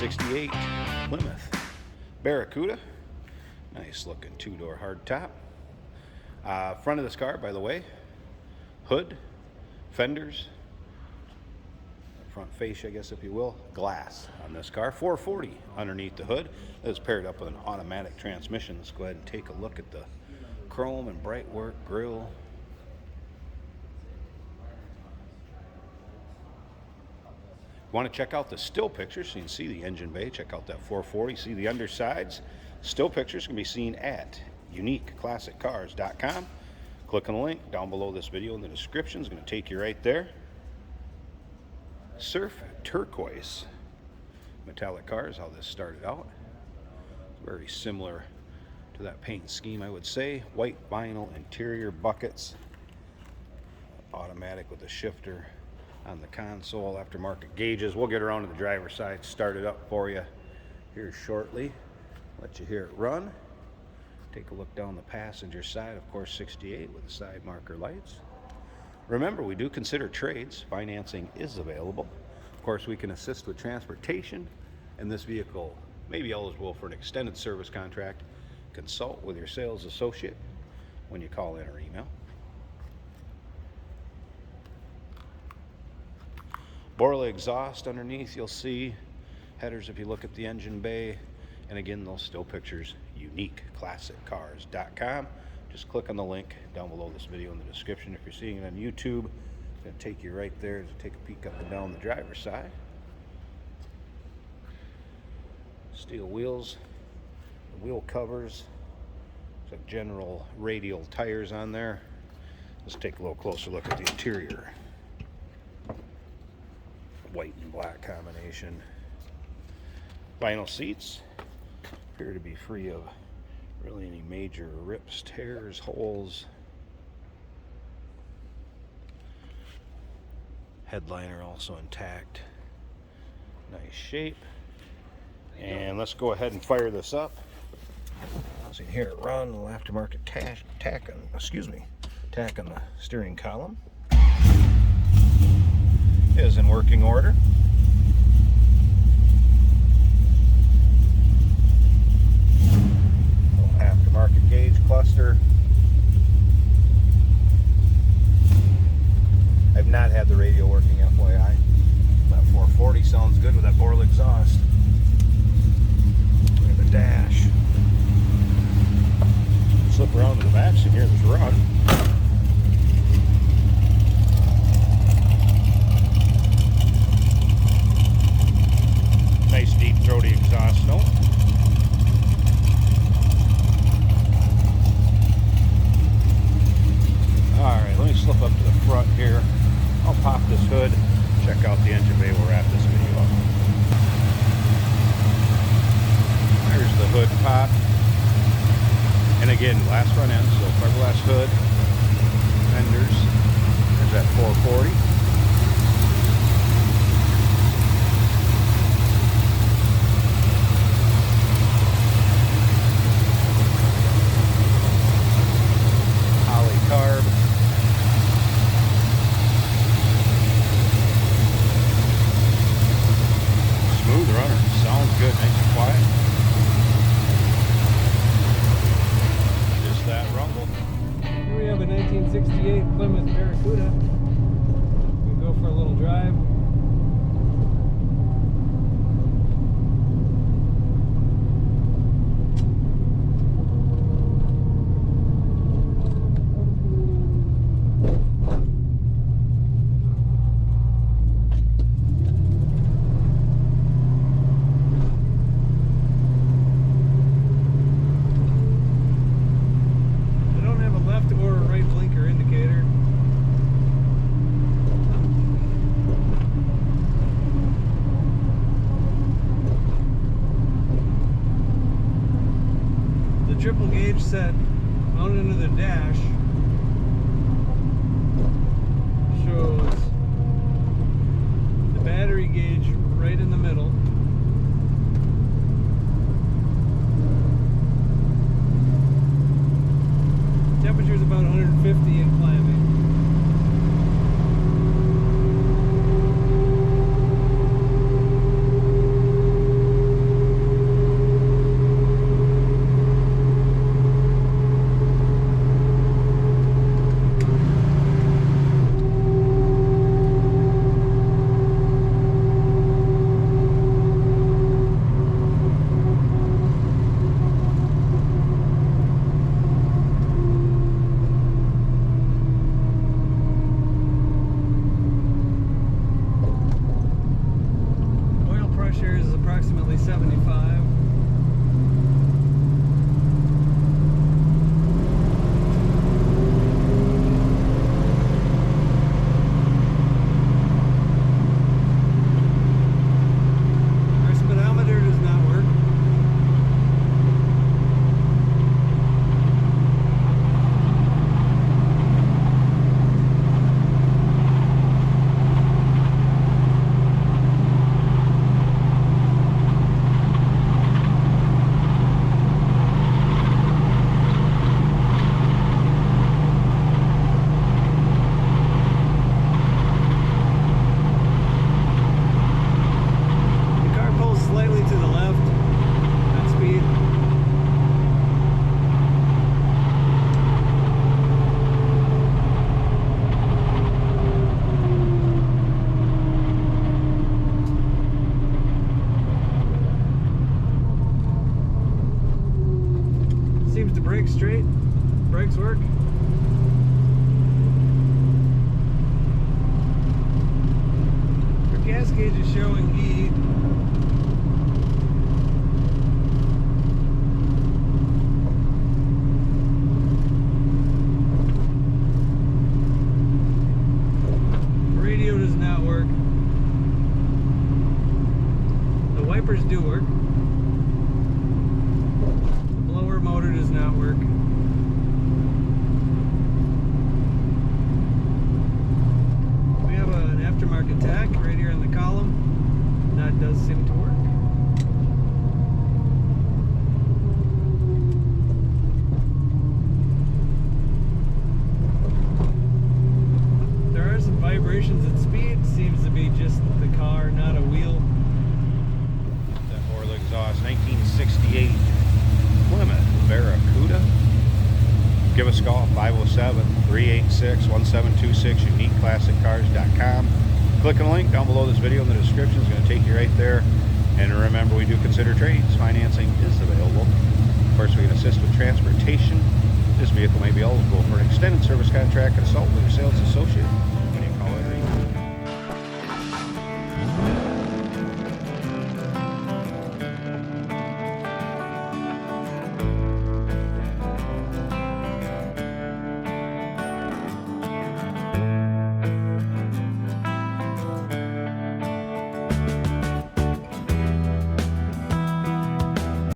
1968 Plymouth Barracuda. Nice looking two-door hardtop. Front of this car, by the way, hood, fenders, front fascia, I guess if you will, glass on this car. 440 underneath the hood. It's paired up with an automatic transmission. Let's go ahead and take a look at the chrome and bright work grille. Want to check out the still pictures so you can see the engine bay. Check out that 440. See the undersides. Still pictures can be seen at uniqueclassiccars.com. Click on the link down below this video in the description. It's going to take you right there. Surf turquoise metallic cars, how this started out. Very similar to that paint scheme, I would say. White vinyl interior buckets. Automatic with a shifter on the console, aftermarket gauges. We'll get around to the driver's side, start it up for you here shortly. Let you hear it run. Take a look down the passenger side, of course 68 with the side marker lights. Remember, we do consider trades. Financing is available. Of course, we can assist with transportation, and this vehicle may be eligible for an extended service contract. Consult with your sales associate when you call in or email. Borla exhaust underneath, you'll see headers if you look at the engine bay. And again, those still pictures, uniqueclassiccars.com. Just click on the link down below this video in the description. If you're seeing it on YouTube, it's going to take you right there to take a peek up and down the driver's side. Steel wheels, wheel covers, some general radial tires on there. Let's take a little closer look at the interior. White and black combination. Vinyl seats appear to be free of really any major rips, tears, holes. Headliner also intact. Nice shape. And let's go ahead and fire this up. So you can hear it run. A little aftermarket tack on the steering column. Is in working order. Aftermarket gauge cluster. I've not had the radio working, FYI. That 440 sounds good with that Borla exhaust. Look at the dash. Slip around to the back so you can hear this run. Nice deep throaty exhaust note. Alright, let me slip up to the front here. I'll pop this hood, check out the engine bay, we'll wrap this video up. There's the hood pop. And again, glass front end, so fiberglass hood, fenders. There's that 440. Carb. Smooth runner. Sounds good. Nice and quiet. Just that rumble. Here we have a 1968 Plymouth Barracuda. We go for a little drive. Triple gauge set mounted into the dash shows the battery gauge right in the middle. Temperature is about 150 and climbing. brakes straight. Brakes work. Your gas gauge is showing E. Radio does not work. The wipers do work. The blower motor does not work. We have an aftermarket tach right here in the column. That does seem to work. There are some vibrations at speed. Seems to be just the car, not a wheel. That Orla exhaust, 1968 Plymouth Barracuda. Give us a call, 507-386-1726, uniqueclassiccars.com. Click on the link down below this video in the description. It's going to take you right there. And remember, we do consider trades. Financing is available. Of course, we can assist with transportation. This vehicle may be eligible for an extended service contract, consult with your sales associate.